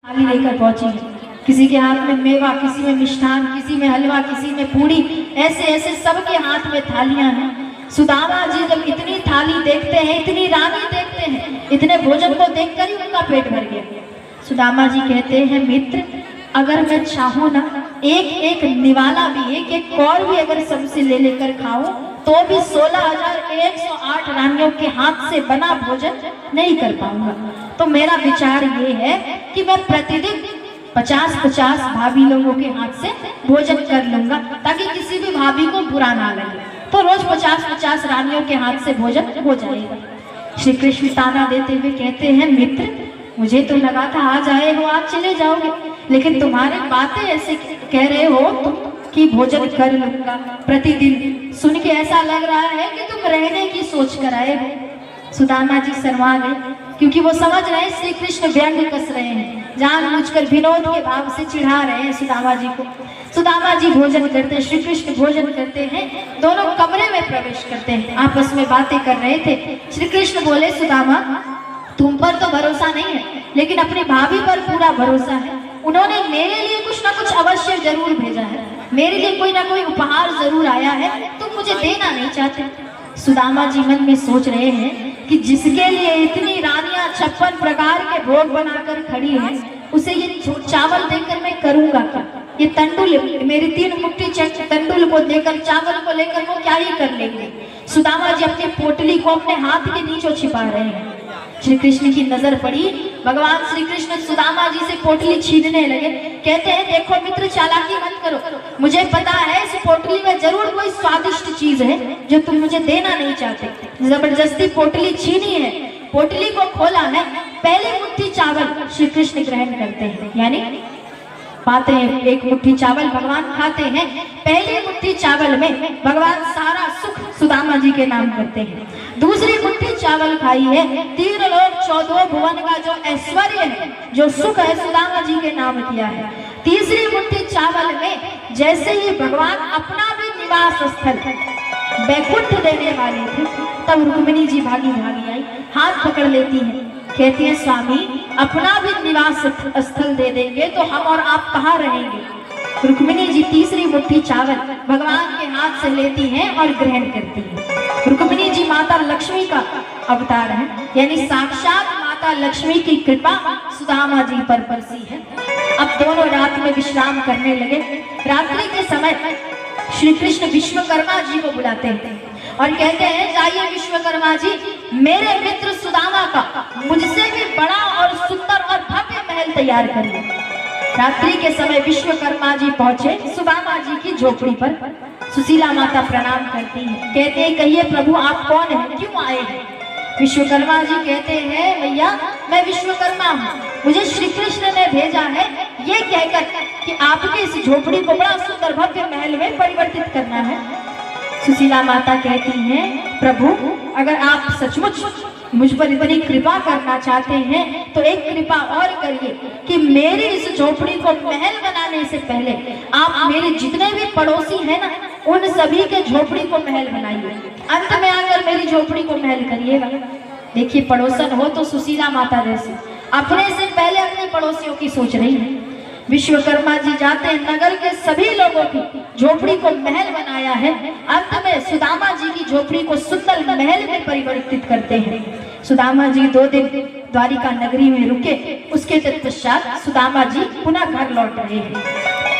थाली लेकर पहुंची है। किसी के हाथ में मेवा, किसी में मिष्ठान, किसी में हलवा, किसी में पूरी, ऐसे ऐसे सबके हाथ में थालियां हैं। सुदामा जी जब इतनी थाली देखते हैं, इतनी रानी देखते हैं, इतने भोजन को देखकर ही उनका पेट भर गया। सुदामा जी कहते हैं, मित्र अगर मैं चाहूँ ना, एक एक निवाला भी, एक एक कौर भी अगर सबसे ले लेकर खाऊं तो भी 16,108 रानियों के हाथ से बना भोजन नहीं कर पाऊंगा। तो मेरा विचार ये है कि मैं प्रतिदिन 50-50 भाभी लोगों के हाथ से भोजन कर लूंगा, ताकि किसी भी भाभी को बुरा ना लगे। तो रोज 50-50 रानियों के हाथ से भोजन हो जाएगा। श्री कृष्ण ताना देते हुए कहते हैं, मित्र मुझे तो लगा था आज आए हो, आज चले जाओगे, लेकिन तुम्हारे बातें ऐसे कह रहे हो तुम कि भोजन कर लूंगा प्रतिदिन, सुन के ऐसा लग रहा है कि तुम रहने की सोच कर आए हो। सुदामा जी शर्मा गए, क्योंकि वो समझ रहे हैं श्री कृष्ण व्यंग कस रहे हैं, जानबूझकर विनोद के भाव से चिढ़ा रहे हैं सुदामा जी को। सुदामा जी भोजन करते हैं, श्री कृष्ण भोजन करते हैं, दोनों कमरे में प्रवेश करते हैं, आपस में बातें कर रहे थे। श्री कृष्ण बोले, सुदामा तुम पर तो भरोसा नहीं है, लेकिन अपनी भाभी पर पूरा भरोसा है। उन्होंने मेरे लिए कुछ ना कुछ अवश्य जरूर भेजा है, मेरे लिए कोई ना कोई उपहार जरूर आया है, तुम मुझे देना नहीं चाहते। सुदामा जी मन में सोच रहे हैं कि जिसके लिए इतनी रानियां 56 प्रकार के भोग बनाकर खड़ी हैं, उसे ये चावल देकर मैं करूंगा क्या? ये तंडुल, मेरी 3 मुट्ठी तंडुल को देकर, चावल को लेकर वो क्या ही कर लेंगे। सुदामा जी अपनी पोटली को अपने हाथ के नीचे छिपा रहे हैं। श्री कृष्ण की नजर पड़ी, भगवान श्री कृष्ण सुदामा जी से पोटली छीनने लगे। कहते हैं, देखो मित्र चालाकी मत करो, मुझे पता है इस पोटली में जरूर कोई स्वादिष्ट चीज है जो तुम मुझे देना नहीं चाहते। जबरदस्ती पोटली छीनी है, पोटली को खोला है, पहली मुट्ठी चावल श्री कृष्ण ग्रहण करते हैं, यानी पाते हैं, एक मुट्ठी चावल भगवान खाते हैं। पहली मुट्ठी चावल में भगवान सारा सुख सुदामा जी के नाम करते हैं। दूसरी मुट्ठी चावल खाई है, 3 लोक 14 भुवन का जो ऐश्वर्य है, जो सुख है, सुदामा जी के नाम किया है। तीसरी मुट्ठी चावल में जैसे ही भगवान अपना भी निवास स्थल बैकुंठ देने वाले थे, तब रुक्मिणी जी भागी भागी आई, हाथ पकड़ लेती है, कहती है, स्वामी अपना भी निवास स्थल दे देंगे तो हम और आप कहाँ रहेंगे। रुक्मिणी जी तीसरी मुट्ठी चावल भगवान के हाथ से लेती हैं और ग्रहण करती हैं। रुक्मिणी जी माता लक्ष्मी का अवतार है, यानी साक्षात माता लक्ष्मी की कृपा सुदामा जी पर बरसी है। अब दोनों रात में विश्राम करने लगे। रात्रि के समय श्री कृष्ण विश्वकर्मा जी को बुलाते हैं और कहते हैं, जाइए विश्वकर्मा जी, मेरे मित्र सुदामा का मुझसे भी बड़ा और सुंदर और भव्य महल तैयार करिए। रात्रि के समय विश्वकर्मा जी पहुंचे सुदामा जी की झोपड़ी पर। सुशीला माता प्रणाम करती है, कहते हैं, कहिए प्रभु आप कौन हैं, क्यों आए हैं? विश्वकर्मा जी कहते हैं, भैया मैं विश्वकर्मा हूँ, मुझे श्री कृष्ण ने भेजा है ये कहकर कि आपके इस झोपड़ी को बड़ा सुंदर भव्य महल में परिवर्तित करना है। सुशीला माता कहती हैं, प्रभु अगर आप सचमुच मुझ पर इतनी कृपा करना चाहते हैं तो एक कृपा और करिए कि मेरी इस झोपड़ी को महल बनाने से पहले आप मेरे जितने भी पड़ोसी हैं ना, उन सभी के झोपड़ी को महल बनाइए, अंत में आकर मेरी झोपड़ी को महल करिएगा। देखिए पड़ोसन हो तो सुशीला माता जैसे अपने से पहले अपने पड़ोसियों की सोच रही है। विश्वकर्मा जी जाते हैं, नगर के सभी लोगों की झोपड़ी को महल बनाया है, अंत में सुदामा जी की झोपड़ी को सुंदर महल में परिवर्तित करते हैं। सुदामा जी 2 दिन द्वारिका नगरी में रुके, उसके तत्पश्चात सुदामा जी पुनः घर लौट रहे हैं।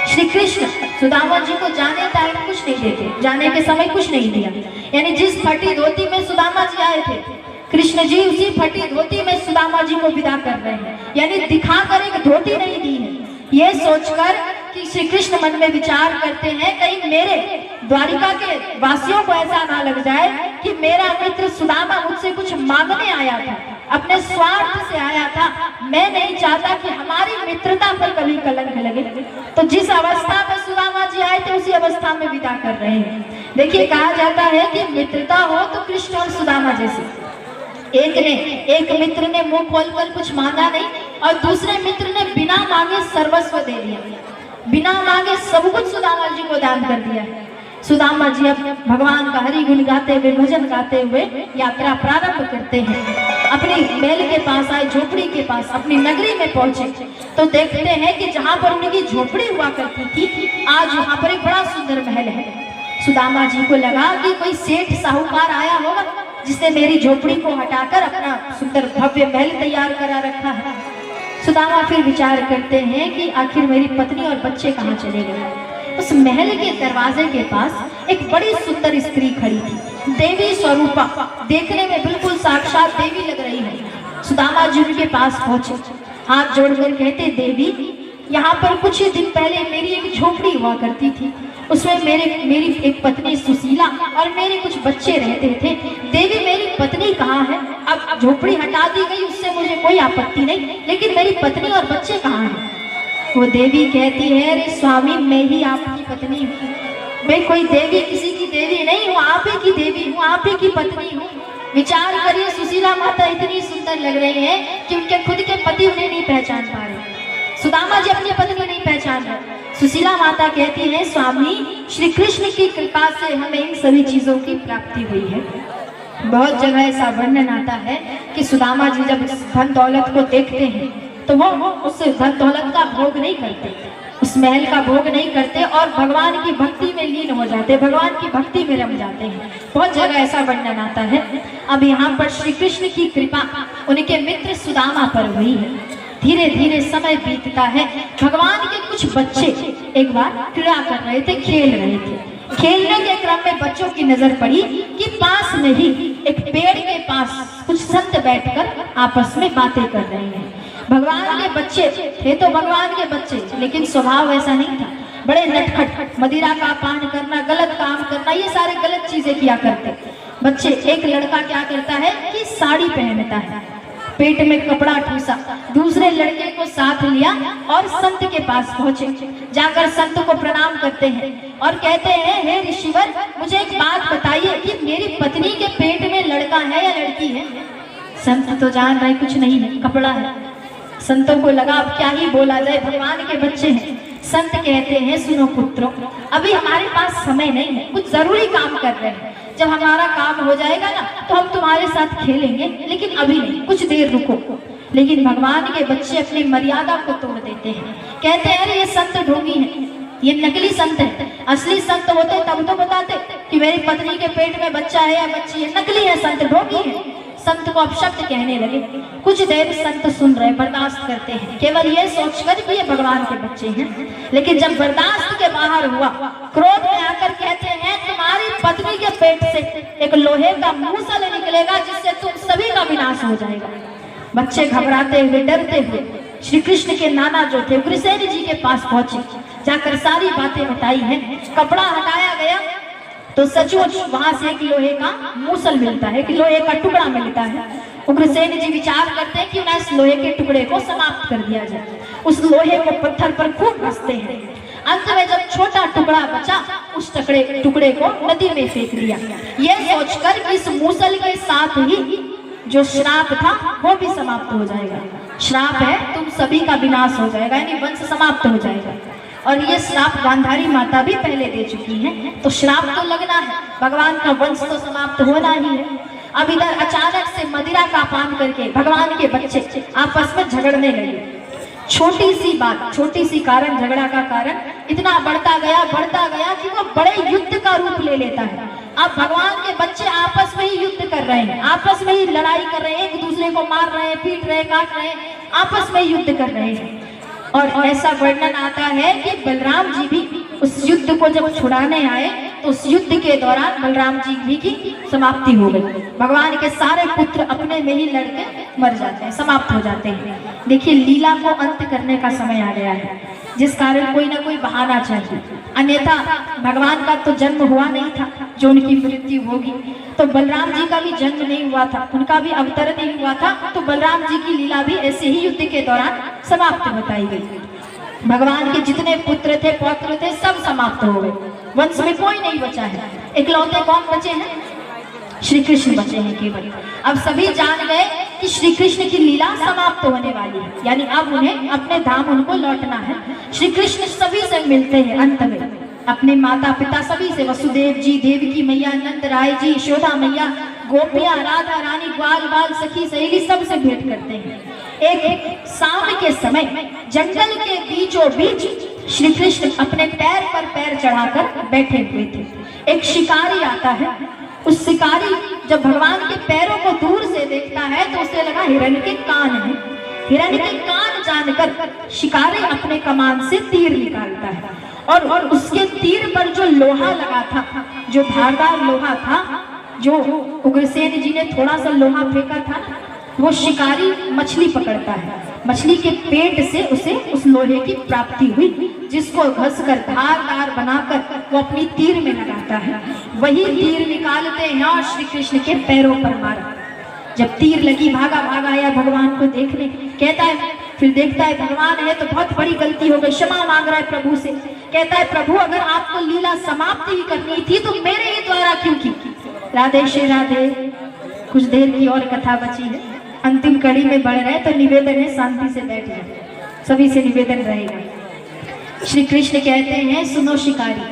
श्री कृष्ण सुदामा जी को जाने टाइम कुछ नहीं देते, जाने के समय कुछ नहीं दिया, यानी जिस फटी धोती में सुदामा जी आए थे, कृष्ण जी उसी फटी धोती में सुदामा जी को विदा कर रहे हैं, यानी दिखाकर एक धोती नहीं दी है। ये सोचकर कि श्री कृष्ण मन में विचार करते हैं, कहीं मेरे द्वारिका के वासियों को ऐसा ना लग जाए कि मेरा मित्र सुदामा मुझसे कुछ मांगने आया था, अपने स्वार्थ से आया था, मैं नहीं चाहता कि हमारी मित्रता पर कभी कलंक लगे। तो जिस अवस्था में सुदामा जी आए थे उसी अवस्था में विदा कर रहे हैं। देखिए कहा जाता है कि मित्रता हो तो कृष्ण और सुदामा जैसे, एक मित्र ने मुंह खोलकर कुछ मांगा नहीं और दूसरे मित्र ने बिना मांगे सर्वस्व दे दिया, बिना मांगे सब कुछ सुदामा जी को दान कर दिया। सुदामा जी अब भगवान का हरि गुण गाते हुए, भजन गाते हुए यात्रा प्रारंभ करते हैं। अपनी महल के पास आए, झोपड़ी के पास, अपनी नगरी में पहुंचे तो देखते हैं कि जहां पर उनकी झोपड़ी हुआ करती थी, आज यहाँ पर एक बड़ा सुंदर महल है। सुदामा जी को लगा कि कोई सेठ साहूकार आया होगा जिसने मेरी झोपड़ी को हटाकर अपना सुंदर भव्य महल तैयार करा रखा है। सुदामा फिर विचार करते हैं कि आखिर मेरी पत्नी और बच्चे कहाँ चले गए। उस महल के दरवाजे के पास एक बड़ी सुंदर स्त्री खड़ी थी, देवी स्वरूपा, देखने में बिल्कुल साक्षात देवी लग रही है। सुदामा जी उनके पास पहुंचे, हाथ जोड़कर कहते, देवी यहाँ पर कुछ ही दिन पहले मेरी एक झोपड़ी हुआ करती थी, उसमें मेरी एक पत्नी सुशीला और मेरे कुछ बच्चे रहते थे। देवी मेरी पत्नी कहाँ है? अब झोपड़ी हटा दी गई, उससे मुझे कोई आपत्ति नहीं, लेकिन मेरी पत्नी और बच्चे कहाँ हैं? वो देवी कहती है, अरे स्वामी मैं ही आपकी पत्नी हूँ। मैं कोई देवी किसी की देवी नहीं हूँ, आप ही की देवी हूँ, आप ही की पत्नी हूँ। विचार करिए, सुशीला माता इतनी सुंदर लग रही है कि उनके खुद के पति उन्हें नहीं पहचान पा रहे। सुदामा जी अपनी पत्नी नहीं पहचान रहे। सुशीला माता कहती है, स्वामी श्री कृष्ण की कृपा से हमें इन सभी चीजों की प्राप्ति हुई है। बहुत जगह ऐसा वर्णन आता है कि सुदामा जी जब धन दौलत को देखते हैं तो वो उस धन दौलत का भोग नहीं करते, उस महल का भोग नहीं करते और भगवान की भक्ति में लीन हो जाते, भगवान की भक्ति में रम जाते हैं। बहुत जगह ऐसा वर्णन आता है। अब यहाँ पर श्री कृष्ण की कृपा उनके मित्र सुदामा पर हुई है। धीरे धीरे समय बीतता है। भगवान के कुछ बच्चे एक बार क्रीड़ा कर रहे थे, खेल रहे थे। खेलने के क्रम में बच्चों की नजर पड़ी कि पास में ही एक पेड़ के पास कुछ संत बैठकर आपस में बातें कर रहे हैं। भगवान के बच्चे थे तो भगवान के बच्चे, लेकिन स्वभाव ऐसा नहीं था। बड़े नटखट, मदिरा का पान करना, गलत काम करना, ये सारे गलत चीजें किया करते बच्चे। एक लड़का क्या करता है कि साड़ी पहनता है, पेट में कपड़ा ठूसा, दूसरे लड़के को साथ लिया और संत के पास पहुंचे। जाकर संत को प्रणाम करते हैं और कहते हैं, हे ऋषिवर मुझे एक बात बताइए कि मेरी पत्नी के पेट में लड़का है या लड़की है? संत तो जान रहे कुछ नहीं है, कपड़ा है। संतों को लगा अब क्या ही बोला जाए, भगवान के बच्चे हैं। संत कहते हैं, सुनो पुत्रों, अभी हमारे पास समय नहीं है, कुछ जरूरी काम कर रहे हैं। जब हमारा काम हो जाएगा ना तो हम तुम्हारे साथ खेलेंगे, लेकिन अभी नहीं, कुछ देर रुको। लेकिन भगवान के बच्चे अपनी मर्यादा को तोड़ देते हैं। कहते हैं, अरे ये संत ढोंगी है, ये नकली संत है। असली संत होते तब तो बताते कि मेरी पत्नी के पेट में बच्चा है या बच्ची है। नकली है, संत ढोंगी है। संत को अपशब्द कहने लगे। कुछ देर संत सुन रहे, बर्दाश्त करते हैं, केवल ये सोचकर कि ये भगवान के बच्चे हैं। लेकिन जब बर्दाश्त के बाहर हुआ, क्रोध में आकर कहते हैं, तुम्हारी पत्नी के पेट से एक लोहे का मूसल निकलेगा जिससे तुम सभी का विनाश हो जाएगा। बच्चे घबराते हुए, डरते हुए श्री कृष्ण के नाना जो थे उग्रसेन जी के पास पहुंचे। जाकर सारी बातें बताई हैं। कपड़ा हटाया गया तो सचमुच वहां से एक लोहे का मूसल मिलता है, कि लोहे का टुकड़ा मिलता है। उग्रसेन जी विचार करते हैं कि उन्हें इस लोहे के टुकड़े को समाप्त कर दिया जाए। उस लोहे को पत्थर पर खूब घसते हैं। अंत में जब छोटा टुकड़ा बचा, उस टुकड़े को नदी में फेंक दिया, ये सोचकर कि इस मूसल के साथ ही जो श्राप था वो भी समाप्त हो जाएगा। श्राप है, तुम सभी का विनाश हो जाएगा, यानी वंश समाप्त हो जाएगा। और ये श्राप गांधारी माता भी पहले दे चुकी हैं, तो श्राप तो लगना है, भगवान का वंश तो समाप्त होना ही है। अब इधर अचानक से मदिरा का पान करके भगवान के बच्चे आपस में झगड़ने लगे। छोटी सी बात, छोटी सी कारण, झगड़ा का कारण इतना बढ़ता गया कि वो बड़े युद्ध का रूप ले लेता है। अब भगवान के बच्चे आपस में ही युद्ध कर रहे हैं, आपस में ही लड़ाई कर रहे हैं, एक दूसरे को मार रहे हैं, पीट रहे हैं, काट रहे हैं, आपस में युद्ध कर रहे हैं। और ऐसा वर्णन आता है कि बलराम जी भी उस युद्ध को जब छुड़ाने आए तो उस युद्ध के दौरान बलराम जी भी की समाप्ति हो गई। भगवान के सारे पुत्र अपने में ही लड़के मर जाते हैं, समाप्त हो जाते हैं। देखिए, लीला को अंत करने का समय आ गया है, जिस कारण कोई ना कोई बहाना चाहिए, अन्यथा भगवान का तो जन्म हुआ नहीं था जो उनकी मृत्यु होगी। तो बलराम जी का भी जन्म नहीं हुआ था, उनका भी अवतरण नहीं हुआ था, तो बलराम जी की लीला भी ऐसे ही युद्ध के दौरान समाप्त बताई गई। भगवान के जितने पुत्र थे, पौत्र थे, सब समाप्त हो गए, वंश में कोई नहीं बचा है। इकलौते कौन बचे हैं? श्री कृष्ण बचे हैं केवल। अब सभी जान गए कि श्री कृष्ण की लीला समाप्त होने वाली है, यानी अब उन्हें अपने धाम उनको लौटना है। श्री कृष्ण सभी से मिलते हैं अंत में, अपने माता पिता सभी से, वसुदेव जी, देवकी मैया, नंद राय जी, यशोदा मैया, गोपियां, राधा रानी, ग्वाल बाल, सखी सहेली सब से भेंट करते हैं। एक शाम के समय जंगल के बीचों बीच श्री कृष्ण अपने पैर पर पैर चढ़ाकर बैठे हुए थे। एक शिकारी आता है। उस शिकारी जब भगवान के पैरों को दूर से देखता है तो उसे लगा हिरण के कान है। हिरण के कान जानकर शिकारी अपने कमान से तीर निकालता है और उसके तीर पर जो लोहा लगा था, जो धारदार लोहा था, जो उग्रसेन जी ने थोड़ा सा लोहा फेंका था, वो शिकारी मछली पकड़ता है। मछली के पेट से उसे उस लोहे की प्राप्ति हुई, जिसको घसकर धारदार बनाकर वो अपनी तीर में लगाता है। वही तीर निकालते हैं और श्री कृष्ण के पैरों पर मारा। जब तीर लगी, भागा भागा आया भगवान को देखने, कहता है, फिर देखता है भगवान है तो बहुत बड़ी गलती हो गई, क्षमा मांग रहा है प्रभु से। कहता है, प्रभु अगर आपको लीला समाप्त ही करनी थी तो मेरे ही द्वारा क्यों की? राधे श्री राधे। कुछ देर की और कथा बची है, अंतिम कड़ी में बढ़ रहे, तो निवेदन है शांति से बैठ जाए, सभी से निवेदन रहेगा। श्री कृष्ण कहते हैं, सुनो शिकारी,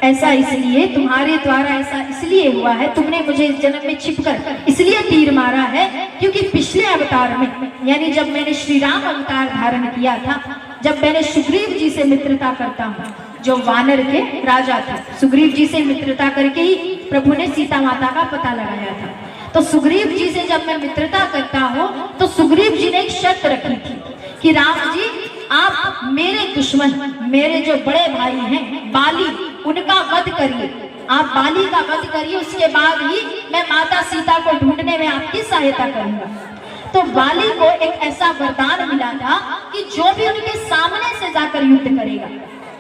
ऐसा इसलिए, तुम्हारे द्वारा ऐसा इसलिए हुआ है, तुमने मुझे इस जन्म में छिपकर इसलिए तीर मारा है क्योंकि पिछले अवतार में, यानी जब मैंने श्री राम अवतार धारण किया था, जब मैंने सुग्रीव जी से मित्रता करता हूँ, जो वानर के राजा थे, सुग्रीव जी से मित्रता करके ही प्रभु ने सीता माता का पता लगाया था। तो सुग्रीव जी से जब मैं मित्रता करता हूँ तो सुग्रीव जी ने एक शर्त रखी थी कि राम जी, आप मेरे दुश्मन, मेरे जो बड़े भाई हैं बाली, उनका वध करिए, आप बाली का वध करिए, उसके बाद ही मैं माता सीता को ढूंढने में आपकी सहायता करूंगा। तो बाली को एक ऐसा वरदान मिला था कि जो भी उनके सामने से जाकर युद्ध करेगा,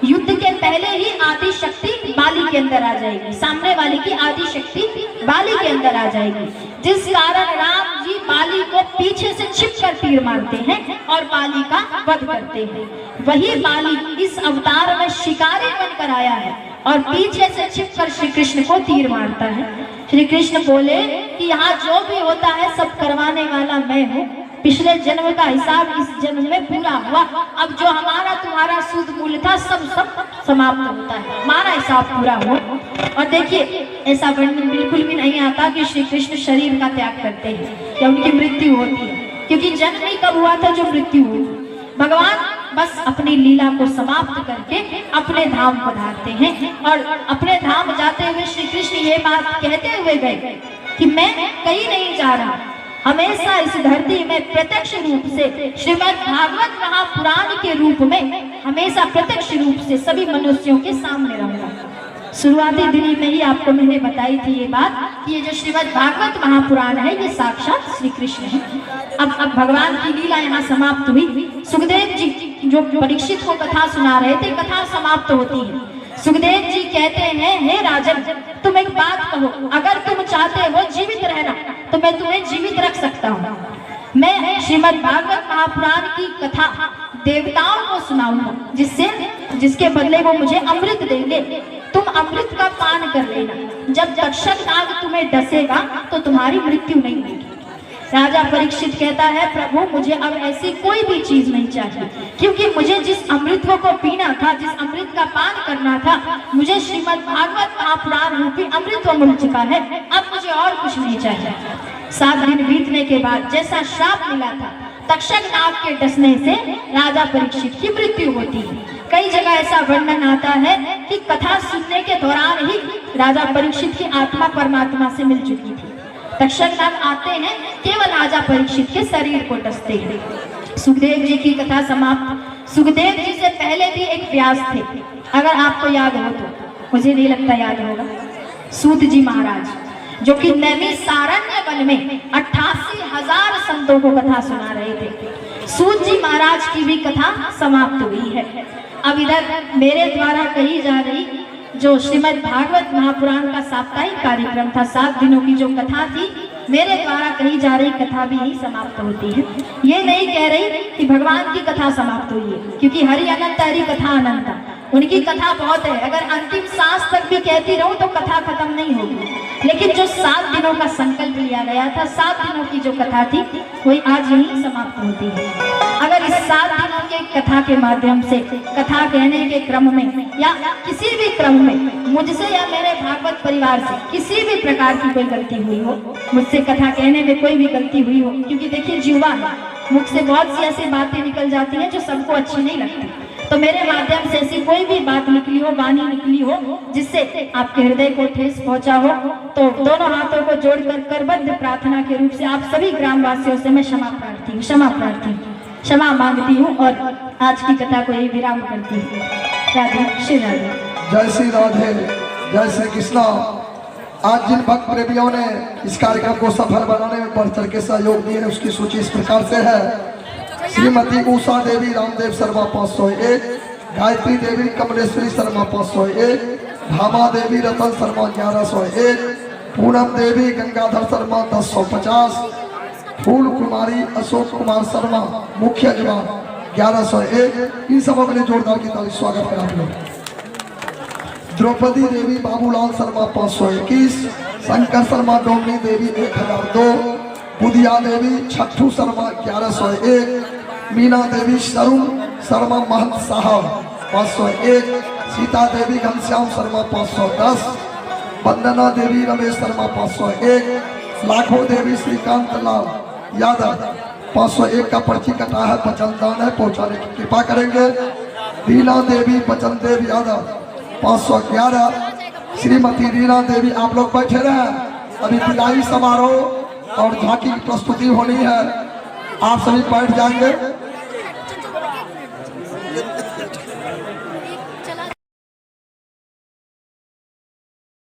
युद्ध के पहले ही आदि शक्ति बाली के अंदर आ जाएगी, सामने वाले की आदि शक्ति बाली के अंदर आ जाएगी, जिस कारण राम जी बाली को पीछे से छिपकर तीर मारते हैं और बाली का वध करते हैं। वही बाली इस अवतार में शिकारी बनकर आया है और पीछे से छिपकर श्री कृष्ण को तीर मारता है। श्री कृष्ण बोले कि यहाँ जो भी होता है सब करवाने वाला मैं हूँ, पिछले जन्म का हिसाब इस जन्म में पूरा हुआ, अब जो हमारा तुम्हारा सूद मूल था सब समाप्त होता है, हमारा हिसाब पूरा हो। और देखिए, ऐसा वर्णन बिल्कुल भी नहीं आता कि श्री कृष्ण शरीर का त्याग करते हैं या उनकी मृत्यु होती है, क्योंकि जन्म ही कब हुआ था जो मृत्यु हुई। भगवान बस अपनी लीला को समाप्त करके अपने धाम पधारते हैं और अपने धाम जाते हुए श्री कृष्ण ये बात कहते हुए गए कि मैं कहीं नहीं जा रहा, हमेशा इस धरती में प्रत्यक्ष रूप से श्रीमद् भागवत महापुराण के रूप में हमेशा प्रत्यक्ष रूप से सभी मनुष्यों के सामने रहूंगा। शुरुआती दिनों में ही आपको मैंने बताई थी ये बात कि ये जो श्रीमद् भागवत महापुराण है ये साक्षात श्री कृष्ण है। अब भगवान की लीला यहाँ समाप्त हुई। सुखदेव जी जो परीक्षित को कथा सुना रहे थे, कथा समाप्त होती है। सुखदेव जी कहते हैं, हे राजन, तुम एक बात कहो, अगर तुम चाहते हो जीवित रहना तो मैं तुम्हें जीवित रख सकता हूँ। मैं श्रीमद् भागवत महापुराण की कथा देवताओं को सुनाऊंगा, जिसके बदले वो मुझे अमृत देंगे। तुम अमृत का पान कर लेना, जब तक्षक नाग तुम्हें डसेगा तो तुम्हारी मृत्यु नहीं होगी। राजा परीक्षित कहता है, प्रभु मुझे अब ऐसी कोई भी चीज नहीं चाहिए, क्योंकि मुझे जिस अमृत को पीना था, जिस अमृत का पान करना था, मुझे श्रीमद् भागवत महापुराण रूपी अमृत मिल चुका है, अब मुझे और कुछ नहीं चाहिए। 7 दिन बीतने के बाद जैसा श्राप मिला था, तक्षक नाग के डसने से राजा परीक्षित की मृत्यु होती है। कई जगह ऐसा वर्णन आता है कि कथा सुनने के दौरान ही राजा परीक्षित की आत्मा परमात्मा से मिल चुकी थी। तक्षक नाग आते हैं, केवल राजा परीक्षित के शरीर को डसते हैं। सुखदेव जी की कथा समाप्त। सुखदेव जी से पहले भी एक व्यास थे, अगर आपको याद हो तो, मुझे नहीं लगता याद होगा, सूत जी महाराज, जो कि नैमिषारण्य वन में 88,000 संतों को कथा सुना रहे थे। सूत जी महाराज की भी कथा समाप्त हुई है। अब इधर मेरे द्वारा कही जा रही जो श्रीमद् भागवत महापुराण का साप्ताहिक कार्यक्रम था, 7 दिनों की जो कथा थी, मेरे द्वारा कही जा रही कथा भी यही समाप्त होती है। ये नहीं कह रही कि भगवान की कथा समाप्त हुई है, क्योंकि हरि अनंत हरि कथा अनंता, उनकी कथा बहुत है। अगर अंतिम सांस तक भी कहती रहूं तो कथा खत्म नहीं होगी। लेकिन जो 7 दिनों का संकल्प लिया गया था, 7 दिनों की जो कथा थी, वही आज यही समाप्त होती है। अगर इस 7 दिनों के कथा के माध्यम से, कथा कहने के क्रम में या किसी भी क्रम में मुझसे या मेरे भागवत परिवार से किसी भी प्रकार की कोई गलती हुई हो, मुझसे कथा कहने में कोई भी गलती हुई हो, क्योंकि देखिए जीवा मुख से बहुत सी ऐसी बातें निकल जाती हैं जो सबको अच्छी नहीं लगती, तो मेरे माध्यम से ऐसी कोई भी बात निकली हो, वाणी निकली हो जिससे आपके हृदय को ठेस पहुंचा हो, तो दोनों हाथों को जोड़कर करबद्ध प्रार्थना के रूप से आप सभी ग्रामवासियों से मैं क्षमा प्रार्थी हूँ, क्षमा मांगती हूँ और आज की कथा को यही विराम करती हूँ। राधे श्री राधे। जय श्री राधे, जय श्री कृष्णा। आज जिन भक्त प्रेमियों ने इस कार्यक्रम को सफल बनाने में बढ़ चढ़ के सहयोग दिए हैं उसकी सूची इस प्रकार से है। श्रीमती उषा देवी रामदेव शर्मा 501, गायत्री देवी कमलेश्वरी शर्मा 501, भामा देवी रतन शर्मा 1101, पूनम देवी गंगाधर शर्मा 1050, फूल कुमारी अशोक कुमार शर्मा मुख्य जवान 1101। इन सबों के लिए जोरदार की ताली स्वागत है आप लोग। द्रौपदी देवी बाबूलाल शर्मा 521, शंकर शर्मा डोमनी देवी 1002, बुधिया देवी छठू शर्मा 1101, मीना देवी शरुण शर्मा महंत साहब 501, सीता देवी घनश्याम शर्मा 510, वंदना देवी रमेश शर्मा 501, लाखों देवी श्रीकांत लाल यादव 501 का पर्ची कटा है, वचनदान है, पहुंचाने की कृपा करेंगे। रीना देवी वचन देव यादव 511, श्रीमती रीना देवी। आप लोग बैठे रहे, अभी विदाई समारोह और झांकी की प्रस्तुति होनी है, आप सभी बैठ जाएंगे।